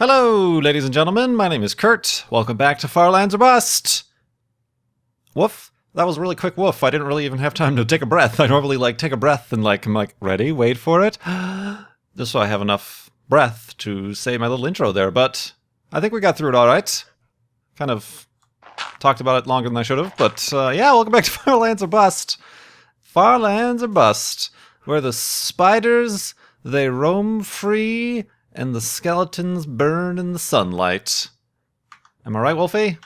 Hello, ladies and gentlemen. My name is Kurt. Welcome back to Farlands or Bust. Woof. That was a really quick woof. I didn't really even have time to take a breath. I normally take a breath and I'm ready, wait for it. Just so I have enough breath to say my little intro there, but I think we got through it all right. Kind of talked about it longer than I should have, but yeah, welcome back to Farlands or Bust. Farlands or Bust, where the spiders, they roam free and the skeletons burn in the sunlight. Am I right, Wolfie?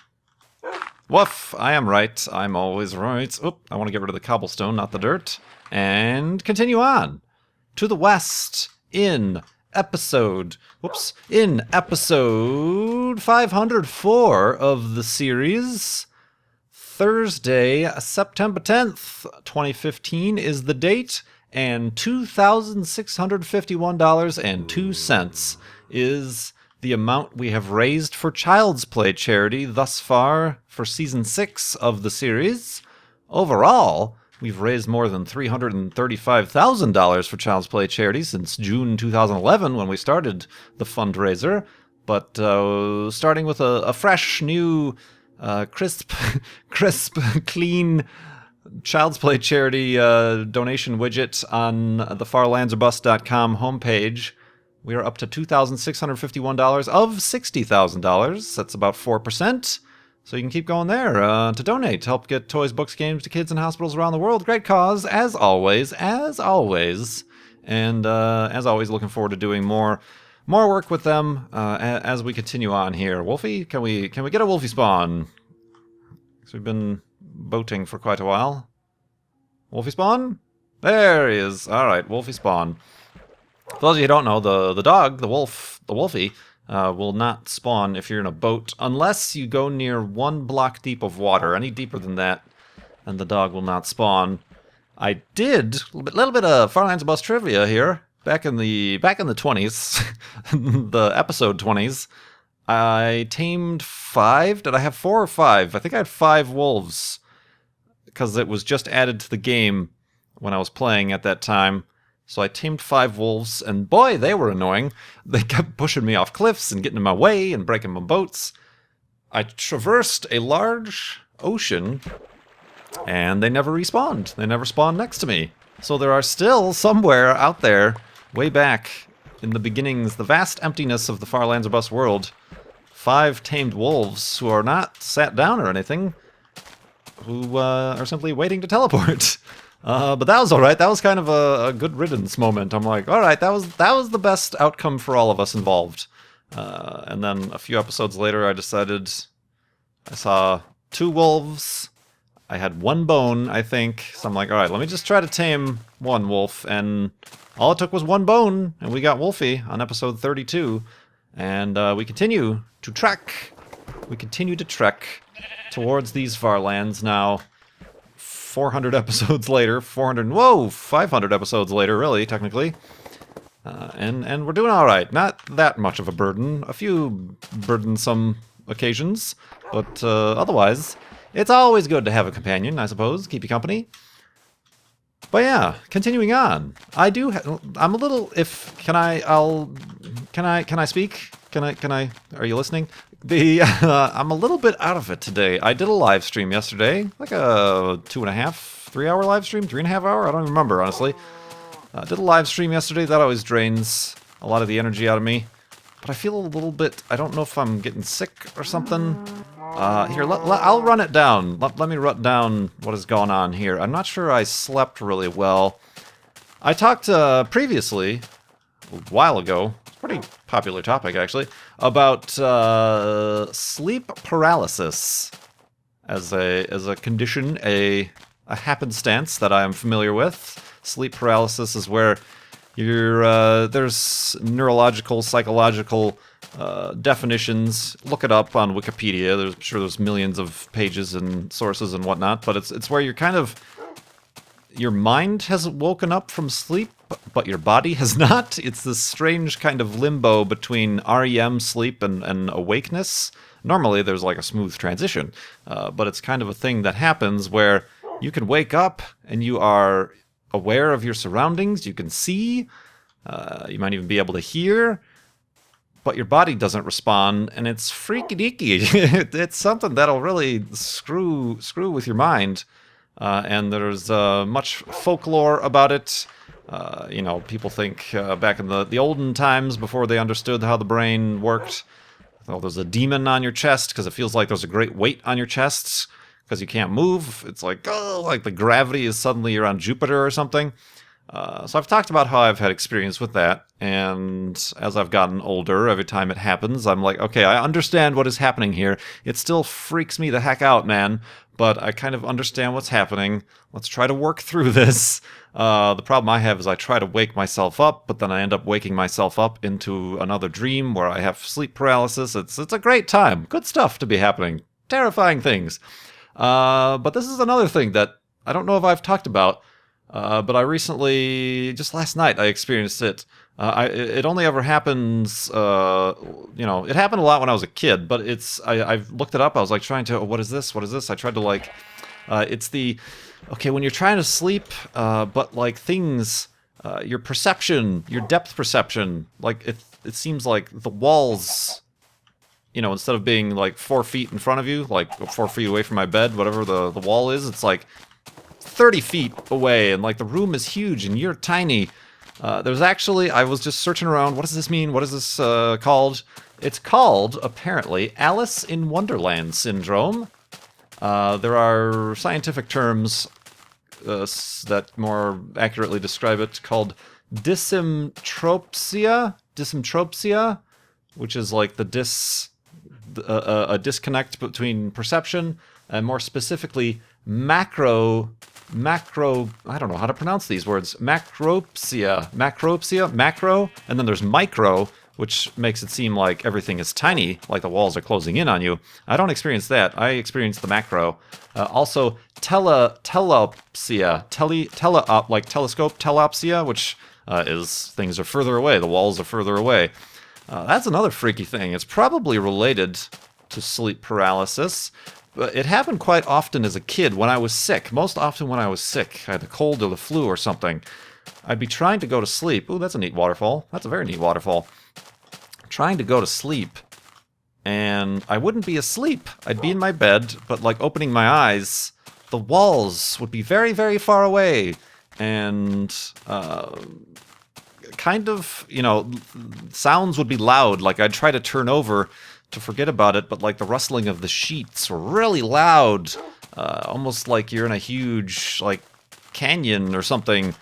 Woof, I am right. I'm always right. Oop, I want to get rid of the cobblestone, not the dirt. And continue on. To the west, in episode 504 of the series. Thursday, September 10th, 2015 is the date, and $2,651.02 is the amount we have raised for Child's Play charity thus far for Season 6 of the series. Overall, we've raised more than $335,000 for Child's Play charity since June 2011 when we started the fundraiser, but starting with a fresh, new, crisp, clean Child's Play charity donation widget on the farlandsorbust.com homepage. We are up to $2,651 of $60,000. That's about 4%. So you can keep going there to donate, to help get toys, books, games to kids in hospitals around the world. Great cause, as always. And as always, looking forward to doing more work with them as we continue on here. Wolfie, can we get a Wolfie spawn? Because we've been boating for quite a while. Wolfie spawn? There he is. All right, Wolfie spawn. For those of you who don't know, the dog, the Wolfie, will not spawn if you're in a boat unless you go near 1 block deep of water. Any deeper than that, and the dog will not spawn. I did a little bit of Farlands Bus trivia here back in the 20s, the episode 20s. I tamed 5. Did I have 4 or 5? I think I had 5 wolves because it was just added to the game when I was playing at that time. So I tamed 5 wolves, and boy, they were annoying. They kept pushing me off cliffs and getting in my way and breaking my boats. I traversed a large ocean, and they never respawned. They never spawned next to me. So there are still somewhere out there, way back in the beginnings, the vast emptiness of the Farlands or Bust world, 5 tamed wolves who are not sat down or anything, who are simply waiting to teleport. But that was all right. That was kind of a good riddance moment. I'm like, all right, that was the best outcome for all of us involved. And then a few episodes later, I decided I saw 2 wolves. I had 1 bone, I think. So I'm like, all right, let me just try to tame 1 wolf. And all it took was 1 bone, and we got Wolfie on episode 32. And we continue to trek. We continue to trek towards these Farlands now. 400 episodes later, 500 episodes later, really, technically. And we're doing all right. Not that much of a burden. A few burdensome occasions, but otherwise, it's always good to have a companion, I suppose, keep you company. But yeah, continuing on. I'm a little, can I speak? Are you listening? I'm a little bit out of it today. I did a live stream yesterday, like a 2.5, 3-hour live stream, 3.5 hour. I don't even remember, honestly. I did a live stream yesterday. That always drains a lot of the energy out of me. But I feel a little bit, I don't know if I'm getting sick or something. Here, I'll run it down. Let me run down what is going on here. I'm not sure I slept really well. I talked previously, a while ago, pretty popular topic actually, about sleep paralysis as a condition, a happenstance that I am familiar with. Sleep paralysis is where there's neurological, psychological definitions. Look it up on Wikipedia. I'm sure there's millions of pages and sources and whatnot, but it's where you're kind of, your mind has woken up from sleep, but your body has not. It's this strange kind of limbo between REM sleep and awakeness. Normally there's like a smooth transition, but it's kind of a thing that happens where you can wake up and you are aware of your surroundings, you can see, you might even be able to hear, but your body doesn't respond, and it's freaky deaky. It's something that'll really screw with your mind. And there's much folklore about it. You know, people think back in the olden times, before they understood how the brain worked, oh, there's a demon on your chest because it feels like there's a great weight on your chest because you can't move. It's like, oh, like the gravity is suddenly around Jupiter or something. So I've talked about how I've had experience with that, and as I've gotten older, every time it happens, I'm like, okay, I understand what is happening here. It still freaks me the heck out, man, but I kind of understand what's happening. Let's try to work through this. The problem I have is I try to wake myself up, but then I end up waking myself up into another dream where I have sleep paralysis. It's a great time. Good stuff to be happening. Terrifying things. But this is another thing that I don't know if I've talked about. But I recently, just last night, I experienced it. It only ever happens, you know, it happened a lot when I was a kid, but I've looked it up. I was like trying to, what is this? What is this? I tried to like, it's okay, when you're trying to sleep, but like things, your perception, your depth perception, like it seems like the walls, you know, instead of being like 4 feet in front of you, like 4 feet away from my bed, whatever the wall is, it's like 30 feet away, and like the room is huge and you're tiny. There's actually, I was just searching around, what does this mean? What is this called? It's called, apparently, Alice in Wonderland Syndrome. There are scientific terms that more accurately describe it, called dysentropsia, which is like a disconnect between perception, and more specifically, macro, I don't know how to pronounce these words, macropsia, macro, and then there's micro, which makes it seem like everything is tiny, like the walls are closing in on you. I don't experience that. I experience the macro. Also, telopsia, like telescope, telopsia, which is things are further away, the walls are further away. That's another freaky thing. It's probably related to sleep paralysis. It happened quite often as a kid when I was sick. Most often when I was sick, I had the cold or the flu or something. I'd be trying to go to sleep. Ooh, that's a neat waterfall. That's a very neat waterfall. Trying to go to sleep, and I wouldn't be asleep. I'd be in my bed, but like opening my eyes, the walls would be very, very far away, and kind of, you know, sounds would be loud. Like I'd try to turn over to forget about it, but like the rustling of the sheets were really loud, almost like you're in a huge like canyon or something.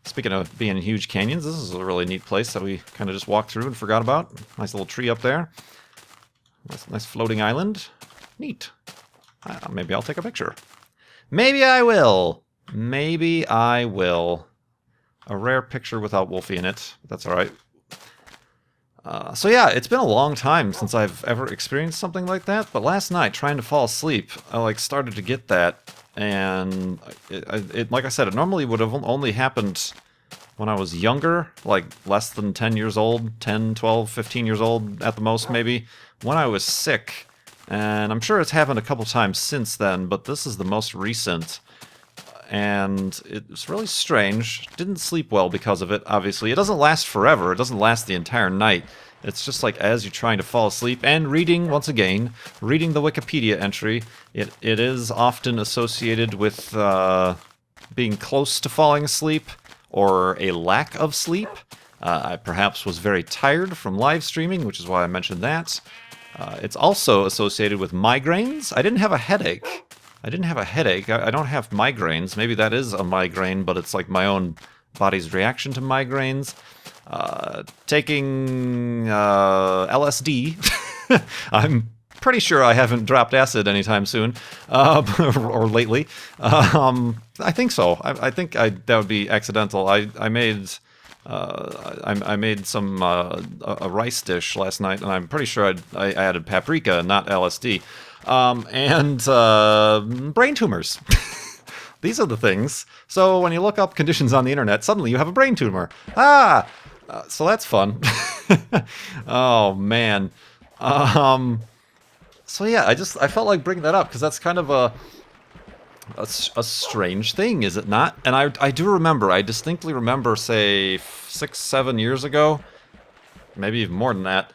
Speaking of being in huge canyons, this is a really neat place that we kind of just walked through and forgot about. Nice little tree up there. Nice floating island. Neat. Maybe I'll take a picture. Maybe I will. Maybe I will. A rare picture without Wolfie in it. But that's all right. So yeah, it's been a long time since I've ever experienced something like that, but last night, trying to fall asleep, I like started to get that, and it like I said, it normally would have only happened when I was younger, like less than 10 years old, 10, 12, 15 years old at the most maybe, when I was sick, and I'm sure it's happened a couple times since then, but this is the most recent. And it's really strange. Didn't sleep well because of it, obviously. It doesn't last forever. It doesn't last the entire night. It's just like as you're trying to fall asleep and reading, once again, reading the Wikipedia entry, it is often associated with being close to falling asleep or a lack of sleep. I perhaps was very tired from live streaming, which is why I mentioned that. It's also associated with migraines. I didn't have a headache. I don't have migraines. Maybe that is a migraine, but it's like my own body's reaction to migraines. Taking LSD. I'm pretty sure I haven't dropped acid anytime soon, or lately. I think so. I think that would be accidental. I made some a rice dish last night, and I'm pretty sure I added paprika, not LSD. And brain tumors. These are the things. So when you look up conditions on the internet, suddenly you have a brain tumor. So that's fun. Oh, man. So yeah, I felt like bringing that up because that's kind of a strange thing, is it not? And I distinctly remember, say, 6, 7 years ago, maybe even more than that,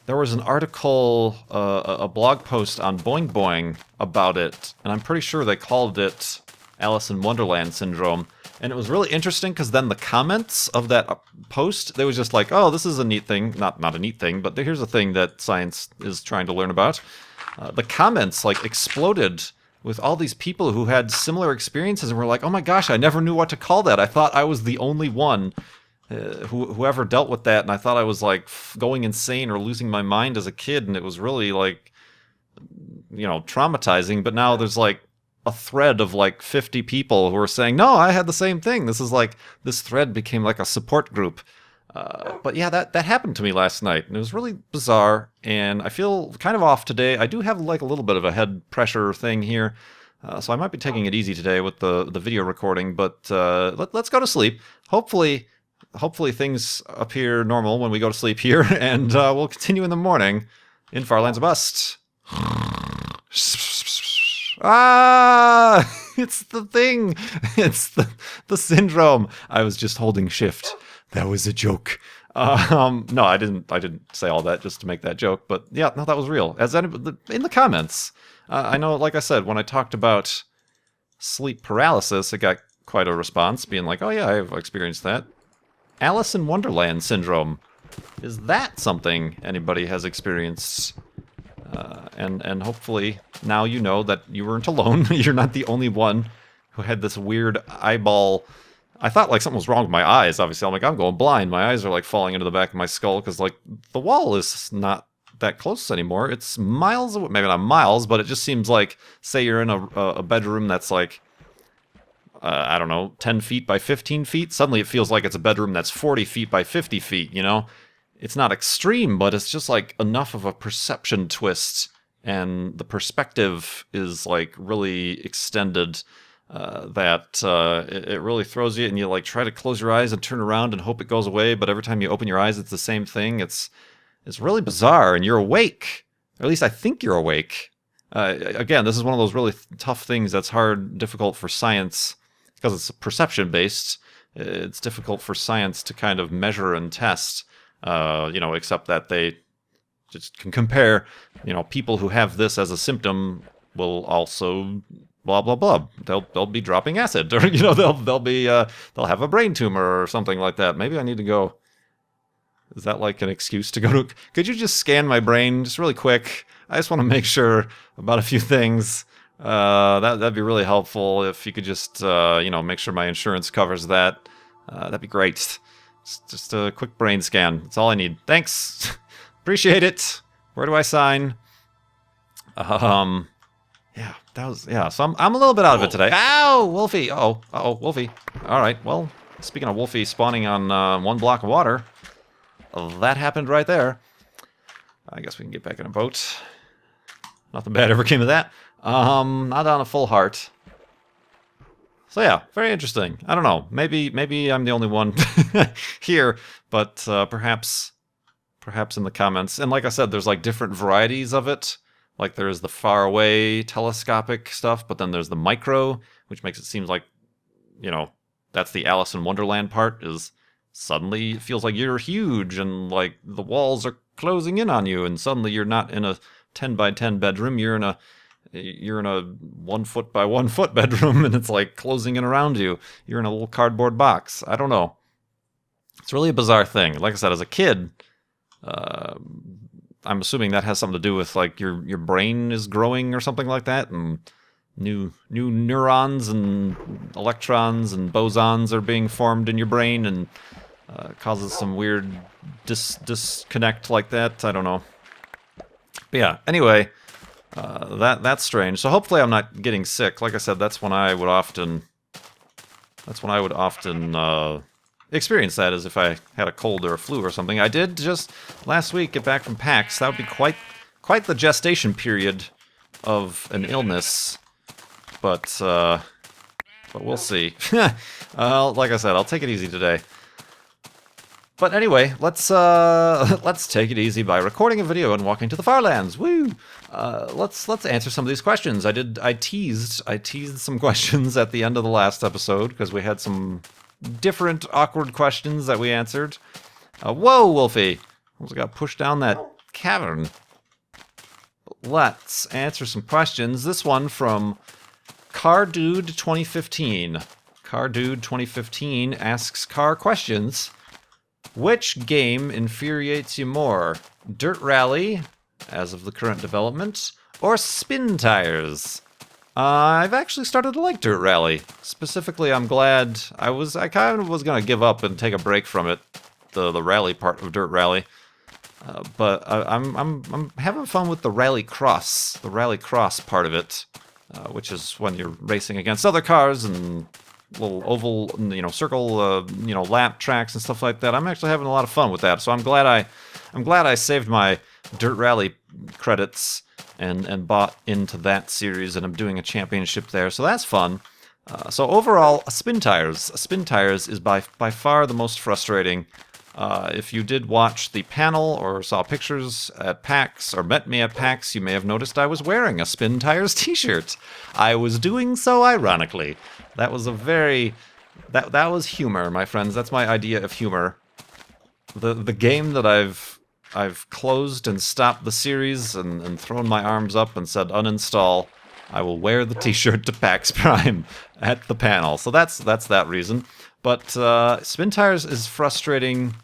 there was an article, a blog post on Boing Boing about it, and I'm pretty sure they called it Alice in Wonderland Syndrome. And it was really interesting because then the comments of that post, they was just like, oh, this is a neat thing. Not a neat thing, but here's a thing that science is trying to learn about. The comments like exploded with all these people who had similar experiences and were like, oh my gosh, I never knew what to call that. I thought I was the only one whoever dealt with that, and I thought I was like going insane or losing my mind as a kid, and it was really like, traumatizing. But now there's like a thread of like 50 people who are saying, no, I had the same thing. This thread became like a support group. But yeah, that happened to me last night, and it was really bizarre, and I feel kind of off today. I do have like a little bit of a head pressure thing here, so I might be taking it easy today with the video recording, but let's go to sleep. Hopefully things appear normal when we go to sleep here, and we'll continue in the morning in Farlands of Bust. Ah! It's the thing! It's the syndrome! I was just holding shift. That was a joke. No, I didn't say all that just to make that joke, but yeah, no, that was real. In the comments, I know, like I said, when I talked about sleep paralysis, it got quite a response, being like, oh yeah, I've experienced that. Alice in Wonderland Syndrome. Is that something anybody has experienced? And hopefully now you know that you weren't alone. You're not the only one who had this weird eyeball. I thought like something was wrong with my eyes, obviously. I'm like, I'm going blind. My eyes are like falling into the back of my skull because like the wall is not that close anymore. It's miles away, maybe not miles, but it just seems like, say you're in a bedroom that's like, I don't know, 10 feet by 15 feet. Suddenly it feels like it's a bedroom that's 40 feet by 50 feet, you know? It's not extreme, but it's just like enough of a perception twist, and the perspective is like really extended that it really throws you, and you like try to close your eyes and turn around and hope it goes away, but every time you open your eyes it's the same thing. It's really bizarre, and you're awake, or at least I think you're awake. Again, this is one of those really tough things that's difficult for science, because it's perception based. It's difficult for science to kind of measure and test, except that they just can compare, people who have this as a symptom will also blah blah blah. They'll be dropping acid, or they'll have a brain tumor or something like that. Maybe I need to go. Is that like an excuse to go to? Could you just scan my brain just really quick? I just want to make sure about a few things. That'd be really helpful if you could just make sure my insurance covers that. That'd be great. Just a quick brain scan. That's all I need. Thanks. Appreciate it. Where do I sign? Yeah, so I'm a little bit out of it today. Ow, Wolfie. Uh-oh, Wolfie. All right, well, speaking of Wolfie spawning on one block of water, that happened right there. I guess we can get back in a boat. Nothing bad ever came of that. Not on a full heart. So yeah, very interesting. I don't know. Maybe I'm the only one here, but perhaps in the comments. And like I said, there's like different varieties of it. Like there's the far away telescopic stuff, but then there's the micro, which makes it seem like, that's the Alice in Wonderland part, is suddenly it feels like you're huge and like the walls are closing in on you, and suddenly you're not in a 10 by 10 bedroom, you're in a 1 foot by 1 foot bedroom, and it's like closing in around you. You're in a little cardboard box. I don't know. It's really a bizarre thing. Like I said, as a kid, I'm assuming that has something to do with like your brain is growing or something like that, and new neurons and electrons and bosons are being formed in your brain, and causes some weird disconnect like that. I don't know. But yeah, anyway, that's strange. So hopefully I'm not getting sick. Like I said, that's when I would often experience that, as if I had a cold or a flu or something. I did just last week get back from PAX. That would be quite the gestation period of an illness. But we'll see. Like I said, I'll take it easy today. But anyway, let's take it easy by recording a video and walking to the Farlands. Woo! Let's answer some of these questions. I teased some questions at the end of the last episode because we had some different awkward questions that we answered. Whoa, Wolfie! Almost got pushed down that cavern. Let's answer some questions. This one from CarDude 2015. CarDude 2015 asks car questions. Which game infuriates you more? Dirt Rally, as of the current development, or Spin Tires? I've actually started to like Dirt Rally. Specifically, I'm glad I kind of was gonna give up and take a break from it, the rally part of Dirt Rally. But I'm having fun with the rally cross part of it, which is when you're racing against other cars and little oval, circle, lap tracks and stuff like that. I'm actually having a lot of fun with that. So I'm glad I saved my Dirt Rally credits and bought into that series, and I'm doing a championship there. So that's fun. So overall, Spin Tires is by far the most frustrating. If you did watch the panel or saw pictures at PAX or met me at PAX, you may have noticed I was wearing a Spin Tires t-shirt. I was doing so ironically. That was that was humor, my friends. That's my idea of humor. The game that I've closed and stopped the series and thrown my arms up and said uninstall. I will wear the t-shirt to PAX Prime at the panel. So that's that reason. But Spin Tires is frustrating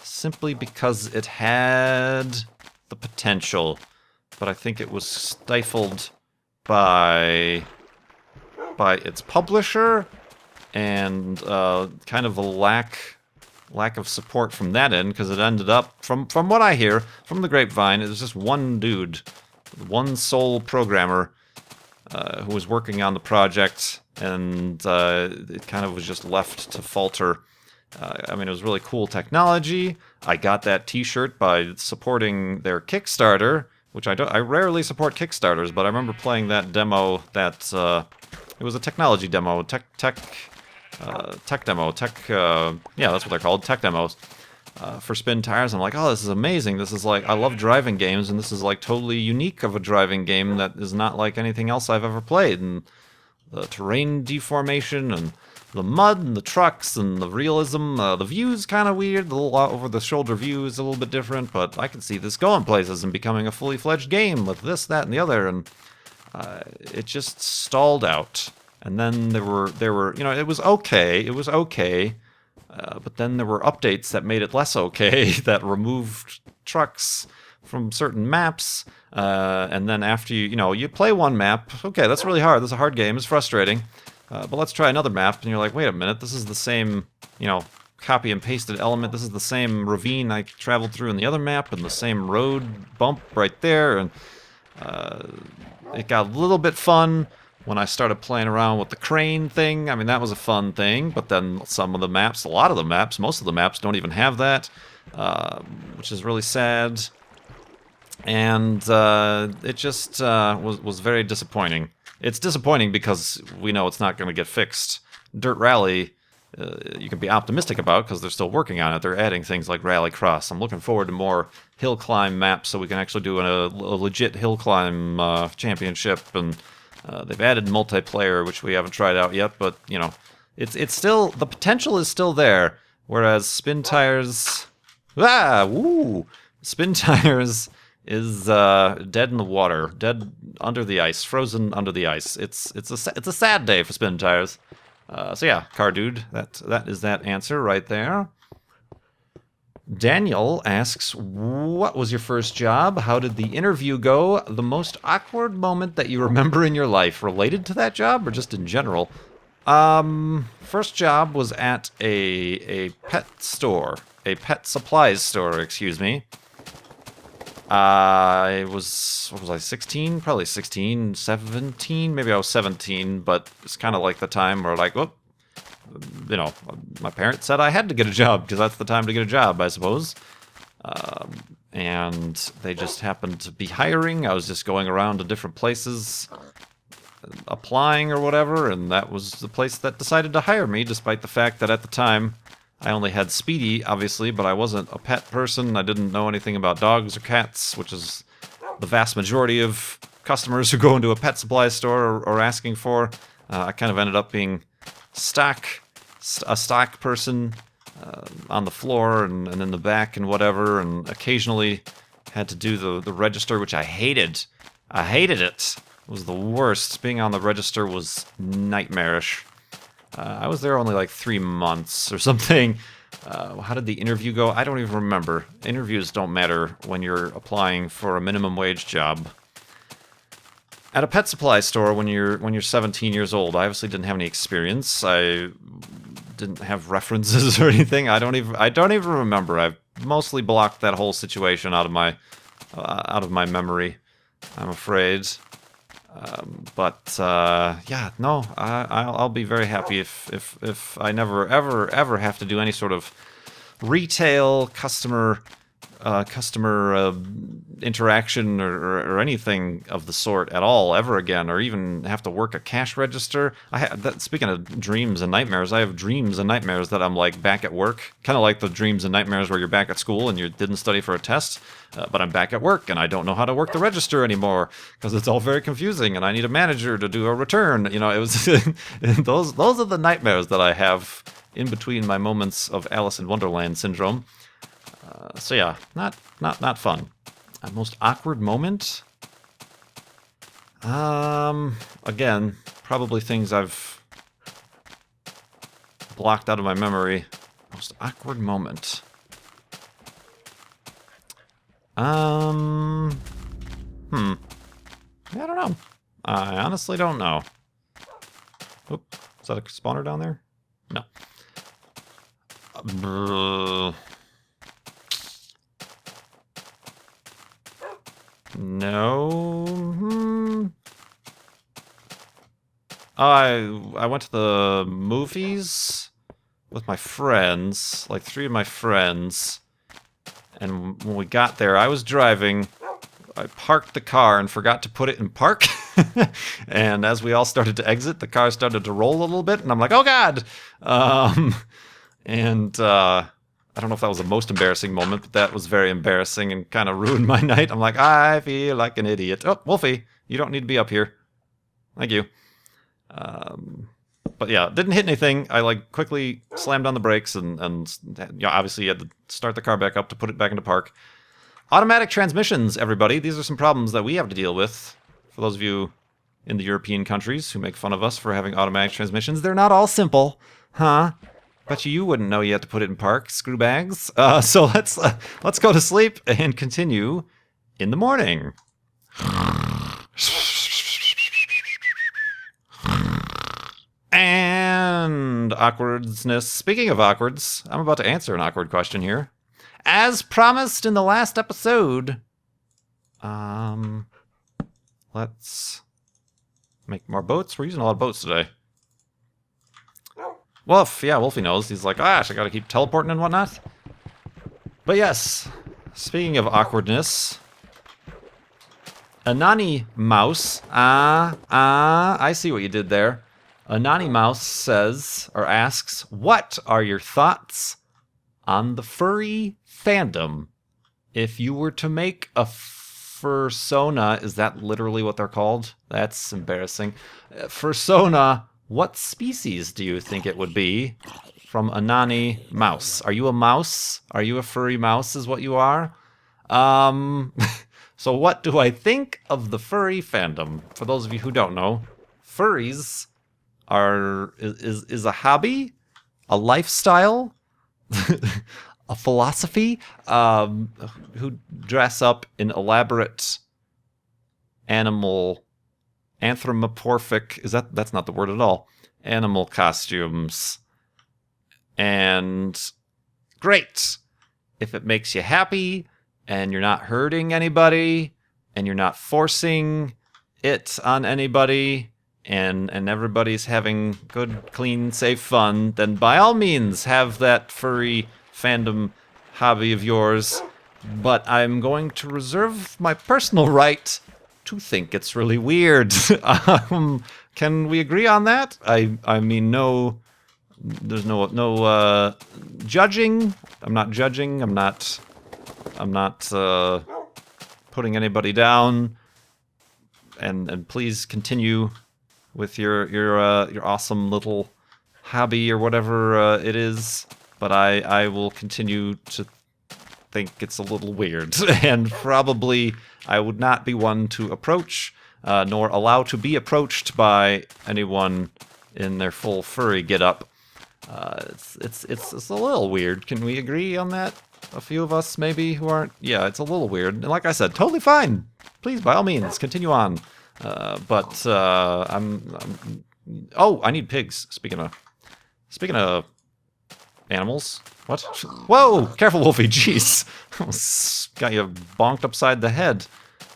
simply because it had the potential, but I think it was stifled by its publisher and kind of a lack of support from that end, because it ended up, from what I hear from the grapevine, it was just one dude, one sole programmer who was working on the project, and it kind of was just left to falter. I mean, it was really cool technology. I got that t-shirt by supporting their Kickstarter, which I rarely support Kickstarters, but I remember playing that demo. It was a technology demo, tech demo, yeah, that's what they're called, tech demos. For Spin Tires, I'm like, oh, this is amazing. This is like, I love driving games, and this is like totally unique of a driving game that is not like anything else I've ever played. And the terrain deformation and the mud and the trucks and the realism, the view's kind of weird. The little over-the-shoulder view is a little bit different, but I can see this going places and becoming a fully fledged game with this, that, and the other. And it just stalled out. And then there were, it was okay. But then there were updates that made it less okay, that removed trucks from certain maps. And then after you play one map, okay, that's really hard. This is a hard game. It's frustrating. But let's try another map. And you're like, wait a minute, this is the same, copy and pasted element. This is the same ravine I traveled through in the other map, and the same road bump right there. And it got a little bit fun when I started playing around with the crane thing. I mean, that was a fun thing, but then most of the maps don't even have that, which is really sad. And it just was very disappointing. It's disappointing because we know it's not going to get fixed. Dirt Rally, you can be optimistic about because they're still working on it. They're adding things like Rally Cross. I'm looking forward to more hill climb maps so we can actually do a legit hill climb championship. And they've added multiplayer, which we haven't tried out yet, but it's still, the potential is still there. Whereas Spin Tires, Spin Tires is dead in the water, dead under the ice, frozen under the ice. It's a sad day for Spin Tires. So yeah, CarDude, that is that answer right there. Daniel asks, what was your first job? How did the interview go? The most awkward moment that you remember in your life related to that job or just in general? First job was at a pet store, a pet supplies store, excuse me. I was, what was I, 16? Probably 16, 17, maybe I was 17, but it's kind of like the time where like, whoop, my parents said I had to get a job because that's the time to get a job, I suppose. And they just happened to be hiring. I was just going around to different places, applying or whatever, and that was the place that decided to hire me, despite the fact that at the time I only had Speedy, obviously, but I wasn't a pet person. I didn't know anything about dogs or cats, which is the vast majority of customers who go into a pet supply store are asking for. I kind of ended up being a stock person on the floor and in the back and whatever, and occasionally had to do the register, which I hated. I hated it. It was the worst. Being on the register was nightmarish. I was there only like 3 months or something. How did the interview go? I don't even remember. Interviews don't matter when you're applying for a minimum wage job. At a pet supply store when you're 17 years old, I obviously didn't have any experience. I didn't have references or anything. I don't even remember. I've mostly blocked that whole situation out of my memory, I'm afraid. Yeah, no, I'll be very happy if I never ever have to do any sort of retail customer interaction or anything of the sort at all ever again, or even have to work a cash register. Speaking of dreams and nightmares, I have dreams and nightmares that I'm like back at work, kind of like the dreams and nightmares where you're back at school and you didn't study for a test, but I'm back at work and I don't know how to work the register anymore because it's all very confusing and I need a manager to do a return. You know, it was those are the nightmares that I have in between my moments of Alice in Wonderland Syndrome. So yeah, not fun. Most awkward moment? Again, probably things I've blocked out of my memory. Most awkward moment. I don't know. I honestly don't know. Oop, is that a spawner down there? No. No. I went to the movies with my friends, like 3 of my friends, and when we got there, I was driving. I parked the car and forgot to put it in park. And as we all started to exit, the car started to roll a little bit, and I'm like, oh god! I don't know if that was the most embarrassing moment, but that was very embarrassing and kind of ruined my night. I'm like, I feel like an idiot. Oh, Wolfie, you don't need to be up here. Thank you. But yeah, didn't hit anything. I like quickly slammed on the brakes and yeah, obviously you had to start the car back up to put it back into park. Automatic transmissions, everybody. These are some problems that we have to deal with. For those of you in the European countries who make fun of us for having automatic transmissions, they're not all simple, huh? Bet you wouldn't know you had to put it in park, screw bags. So let's go to sleep and continue in the morning. And awkwardness. Speaking of awkwards, I'm about to answer an awkward question here. As promised in the last episode, let's make more boats. We're using a lot of boats today. Wolf, yeah, Wolfie knows. He's like, gosh, I gotta keep teleporting and whatnot. But yes, speaking of awkwardness, Anani Mouse, I see what you did there. Anani Mouse says, or asks, what are your thoughts on the furry fandom? If you were to make a fursona, is that literally what they're called? That's embarrassing. Fursona, what species do you think it would be? From Anani Mouse. Are you a mouse? Are you a furry mouse is what you are? So what do I think of the furry fandom? For those of you who don't know, furries is a hobby, a lifestyle, a philosophy, who dress up in elaborate anthropomorphic, that's not the word at all, animal costumes. And great if it makes you happy and you're not hurting anybody and you're not forcing it on anybody and everybody's having good, clean, safe fun, then by all means have that furry fandom hobby of yours. But I'm going to reserve my personal right to think it's really weird. Can we agree on that? I mean, no, there's no judging. I'm not judging. I'm not putting anybody down. And please continue with your awesome little hobby or whatever it is. But I will continue to think it's a little weird, and probably I would not be one to approach, nor allow to be approached by anyone in their full furry getup. It's a little weird. Can we agree on that? A few of us, maybe, who aren't... Yeah, it's a little weird. And like I said, totally fine. Please, by all means, continue on. Oh, I need pigs. Speaking of animals. What? Whoa! Careful, Wolfie. Jeez. Got you bonked upside the head.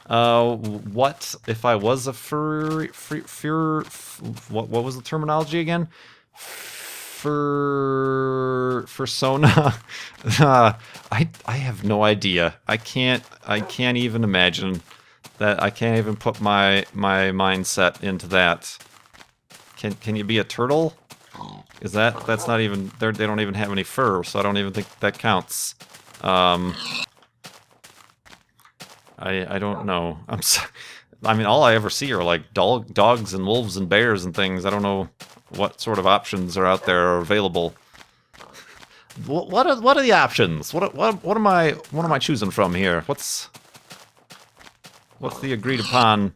What if I was a furry... What was the terminology again? Fursona. I have no idea. I can't even imagine that. I can't even put my mindset into that. Can you be a turtle? Is that's not even, they don't even have any fur, so I don't even think that counts. I don't know. I mean, all I ever see are like dogs and wolves and bears and things. I don't know what sort of options are out there or available. What are the options? What am I choosing from here? What's the agreed upon?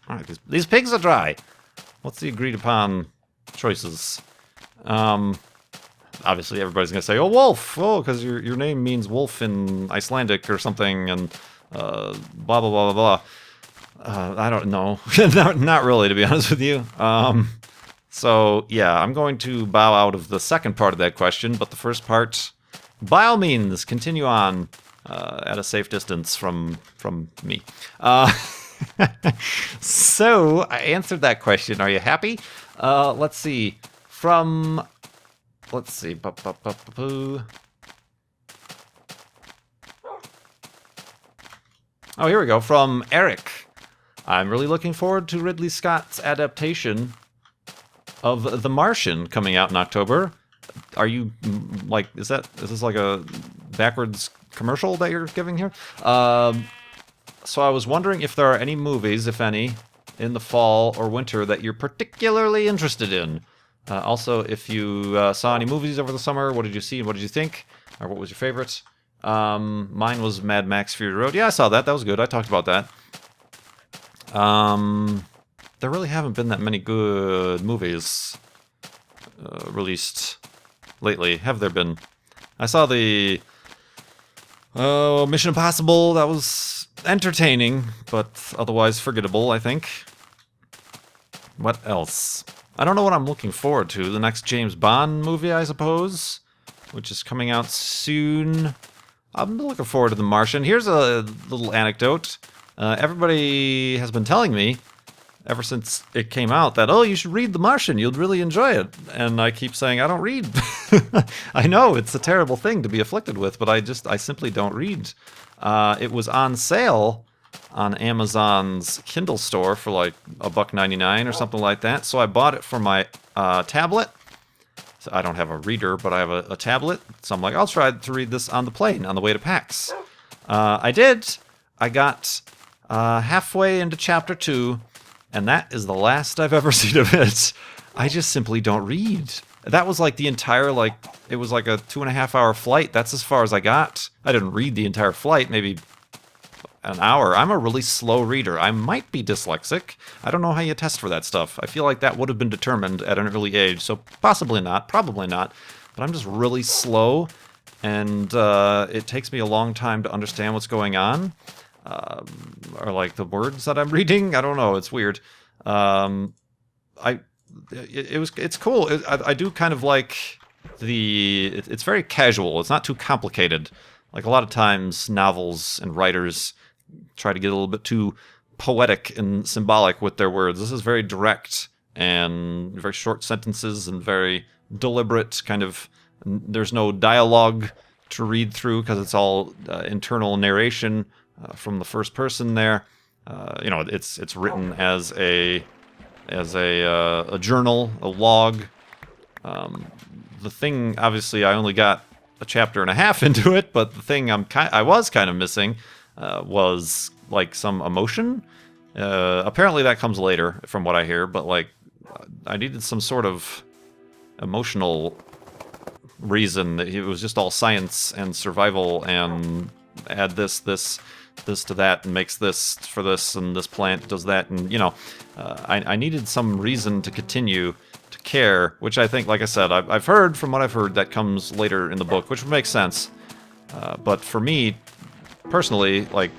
All right, these pigs are dry. What's the agreed upon choices? Obviously everybody's gonna say, "Oh, wolf!" Oh, because your name means wolf in Icelandic or something, and blah blah blah blah blah. I don't know. Not really, to be honest with you. So, yeah, I'm going to bow out of the second part of that question, but the first part, by all means, continue on at a safe distance from me. So, I answered that question. Are you happy? Let's see. Let's see. Oh, here we go. From Eric. I'm really looking forward to Ridley Scott's adaptation of The Martian coming out in October. Are you, like, is this like a backwards commercial that you're giving here? So I was wondering if there are any movies, if any, in the fall or winter that you're particularly interested in. Also, if you saw any movies over the summer, what did you see and what did you think? Or what was your favorite? Mine was Mad Max Fury Road. Yeah, I saw that. That was good. I talked about that. There really haven't been that many good movies released lately, have there been? I saw the Mission Impossible. That was entertaining, but otherwise forgettable, I think. What else? I don't know what I'm looking forward to. The next James Bond movie, I suppose, which is coming out soon. I'm looking forward to The Martian. Here's a little anecdote. Everybody has been telling me, ever since it came out, that, oh, you should read The Martian, you'll really enjoy it. And I keep saying, I don't read. I know, it's a terrible thing to be afflicted with, but I simply don't read. It was on sale on Amazon's Kindle store for like $1.99 or something like that, so I bought it for my tablet. So I don't have a reader, but I have a tablet, so I'm like, I'll try to read this on the plane on the way to PAX. I did. I got halfway into chapter 2, and that is the last I've ever seen of it. I just simply don't read. That was like the entire, like, it was like a 2.5-hour flight. That's as far as I got. I didn't read the entire flight, maybe an hour. I'm a really slow reader. I might be dyslexic. I don't know how you test for that stuff. I feel like that would have been determined at an early age, so possibly not, probably not. But I'm just really slow, and it takes me a long time to understand what's going on. Or like the words that I'm reading. I don't know. It's weird. It's cool. I do kind of like it's very casual. It's not too complicated. Like a lot of times novels and writers try to get a little bit too poetic and symbolic with their words. This is very direct and very short sentences and very deliberate kind of. There's no dialogue to read through because it's all internal narration. From the first person there, it's written as a journal, a log. The thing, obviously, I only got a chapter and a half into it, but the thing I was kind of missing was like some emotion. Apparently, that comes later, from what I hear. But like, I needed some sort of emotional reason. That it was just all science and survival and add this to that, and makes this for this, and this plant does that, and I needed some reason to continue to care, which I think, like I said, I've heard from what I've heard that comes later in the book, which would make sense. But for me, personally, like,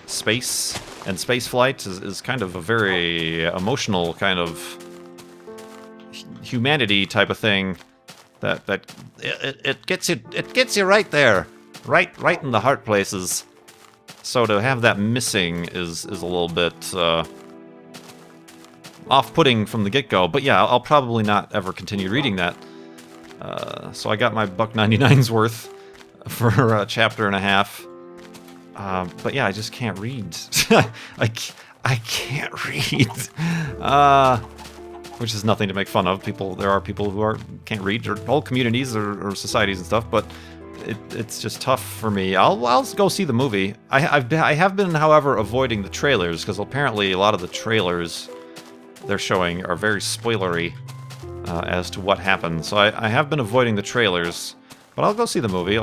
space and space flight is kind of a very emotional kind of humanity type of thing that it gets you right there, right in the heart places. So to have that missing is a little bit off-putting from the get-go. But yeah, I'll probably not ever continue reading that. So I got my $1.99's worth for a chapter and a half. But yeah, I just can't read. I can't read. Which is nothing to make fun of. There are people who can't read, or whole communities or societies and stuff, but it's just tough for me. I'll go see the movie. I have been, however, avoiding the trailers, because apparently a lot of the trailers they're showing are very spoilery as to what happens. So I have been avoiding the trailers, but I'll go see the movie.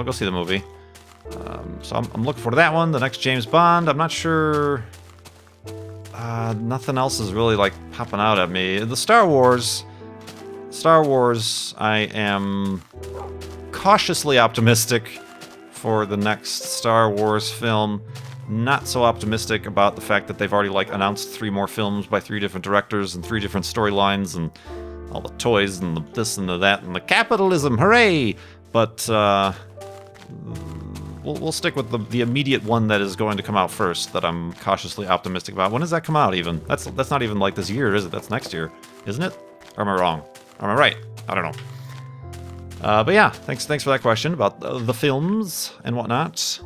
So I'm looking forward to that one. The next James Bond, I'm not sure. Nothing else is really like popping out at me. The Star Wars, I am cautiously optimistic for the next Star Wars film. Not so optimistic about the fact that they've already announced 3 more films by 3 different directors and 3 different storylines and all the toys and the this and the that and the capitalism, hooray! But we'll stick with the immediate one that is going to come out first, that I'm cautiously optimistic about. When does that come out even? That's not even like this year, is it? That's next year, isn't it? Or am I wrong? Or am I right? I don't know. But yeah, thanks for that question about the films and whatnot.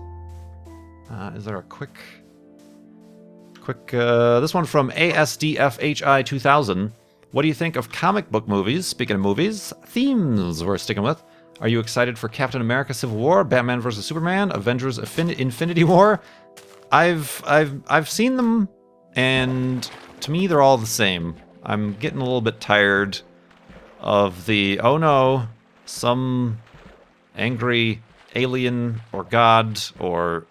Is there a quick this one from ASDFHI 2000. What do you think of comic book movies? Speaking of movies, themes we're sticking with. Are you excited for Captain America: Civil War, Batman vs Superman, Avengers: Infinity War? I've seen them, and to me they're all the same. I'm getting a little bit tired of the, oh no, some angry alien or god or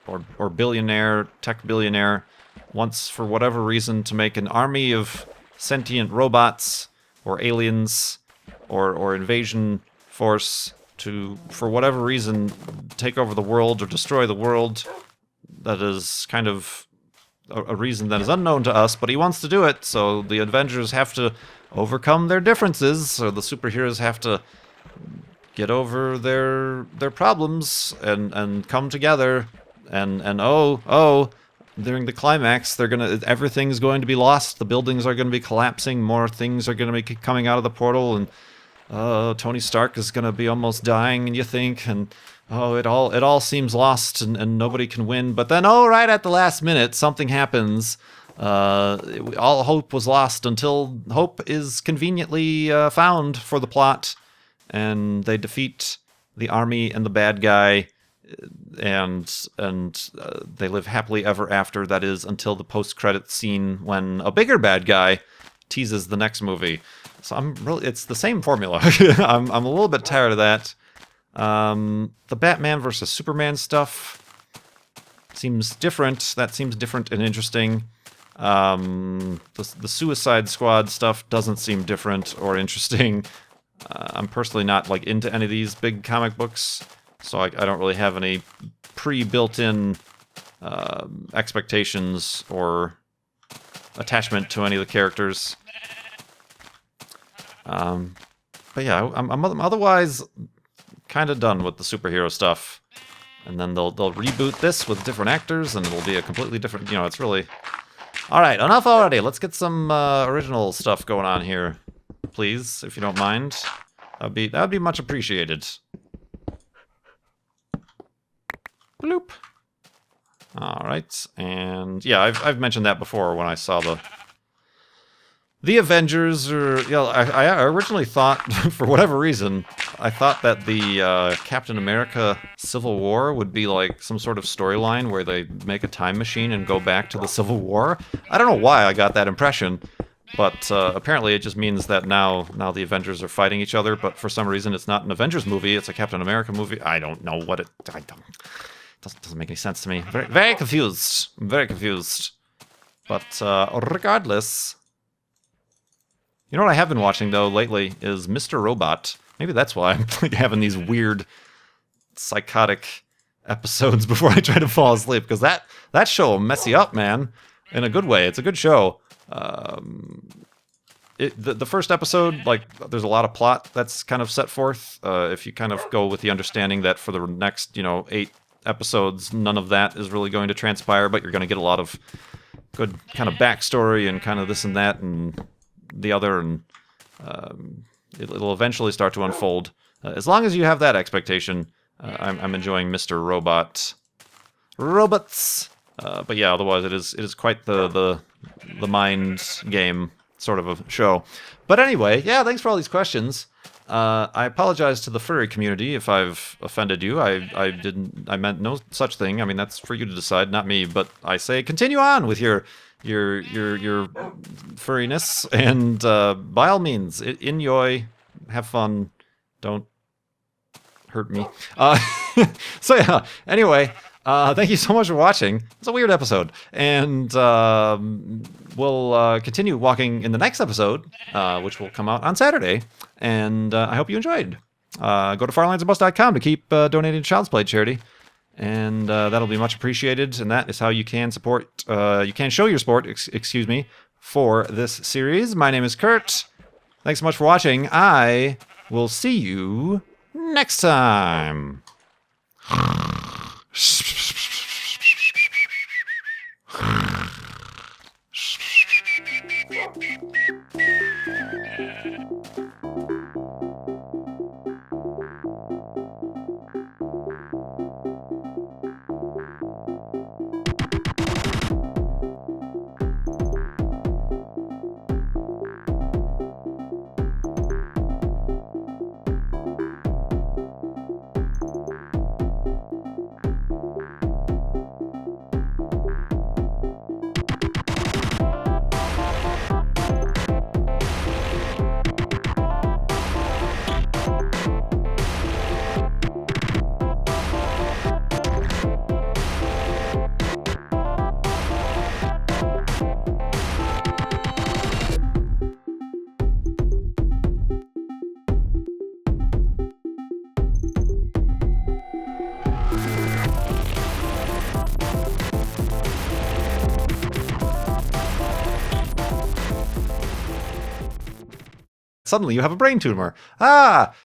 billionaire, tech billionaire wants, for whatever reason, to make an army of sentient robots or aliens or invasion force to, for whatever reason, take over the world or destroy the world. That is kind of a reason that is unknown to us, but he wants to do it, so the Avengers have to overcome their differences, so the superheroes have to get over their problems and come together, and during the climax, everything's going to be lost, the buildings are going to be collapsing, more things are going to be coming out of the portal, and Tony Stark is going to be almost dying, and you think, and it all seems lost, and nobody can win. But then, right at the last minute, something happens. All hope was lost until hope is conveniently found for the plot, and they defeat the army and the bad guy, and they live happily ever after. That is until the post-credit scene when a bigger bad guy teases the next movie. So it's the same formula. I'm a little bit tired of that. The Batman versus Superman stuff seems different. That seems different and interesting. The Suicide Squad stuff doesn't seem different or interesting. I'm personally not into any of these big comic books, so I don't really have any pre-built-in expectations or attachment to any of the characters. But yeah, I'm otherwise kind of done with the superhero stuff. And then they'll reboot this with different actors, and it'll be a completely different, it's really... Alright, enough already. Let's get some original stuff going on here, please, if you don't mind. That'd be much appreciated. Bloop. Alright, and yeah, I've mentioned that before when I saw the Avengers, I originally thought, for whatever reason, I thought that the Captain America Civil War would be like some sort of storyline where they make a time machine and go back to the Civil War. I don't know why I got that impression, but apparently it just means that now the Avengers are fighting each other, but for some reason it's not an Avengers movie, it's a Captain America movie. I don't know what Doesn't make any sense to me. Very confused. I'm very confused. But regardless, you know what I have been watching though lately is Mr. Robot. Maybe that's why I'm like having these weird, psychotic episodes before I try to fall asleep, because that show will mess you up, man, in a good way. It's a good show. The first episode, like, there's a lot of plot that's kind of set forth. If you kind of go with the understanding that for the next, 8 episodes, none of that is really going to transpire, but you're going to get a lot of good kind of backstory and kind of this and that and the other, and it'll eventually start to unfold. As long as you have that expectation, I'm enjoying Mr. Robot. Robots! But yeah, otherwise it is quite the mind game sort of a show. But anyway, yeah, thanks for all these questions. I apologize to the furry community if I've offended you. I meant no such thing. I mean, that's for you to decide, not me. But I say continue on with your furriness, and by all means, enjoy, have fun, don't hurt me. So yeah, anyway, thank you so much for watching. It's a weird episode, and we'll continue walking in the next episode, which will come out on Saturday, and I hope you enjoyed. Go to farlandsandbus.com to keep donating to Child's Play charity, and that'll be much appreciated, and that is how you can support, you can show your support, excuse me, for this series. My name is Kurt. Thanks so much for watching. I will see you next time. Suddenly you have a brain tumor. Ah,